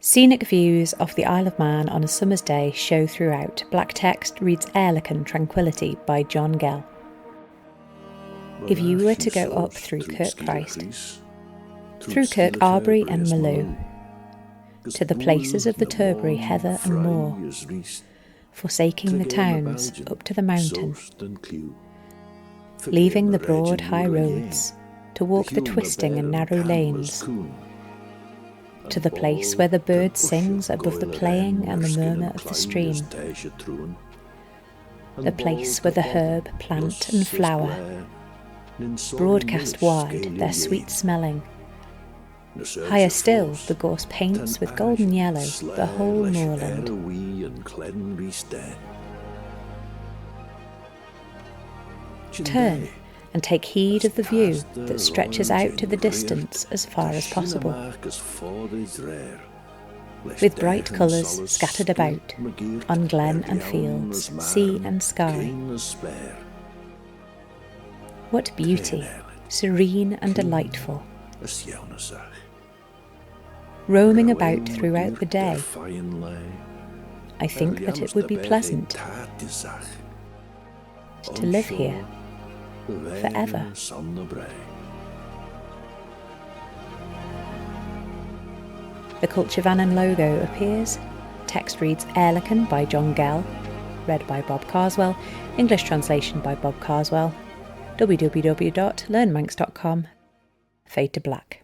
Scenic views of the Isle of Man on a summer's day show throughout. Black text reads Aalican, Tranquility by John Gell. If you were to go up through Kirk Christ, through Kirk Arbory and Malew, to the places of the Turberry, heather and moor, forsaking the towns up to the mountain, leaving the broad high roads to walk the twisting and narrow lanes, to the place where the bird sings above the playing and the murmur of the stream, the place where the herb, plant and flower broadcast wide their sweet smelling. Higher still, the gorse paints with golden yellow the whole moorland. Turn and take heed of the view that stretches out to the distance as far as possible, with bright colours scattered about on glen and fields, sea and sky. What beauty, serene and delightful, roaming about throughout the day. I think that it would be pleasant to live here forever. The Culture Vannin logo appears. Text reads Aalican by John Gell, read by Bob Carswell, English translation by Bob Carswell, www.learnmanx.com, fade to black.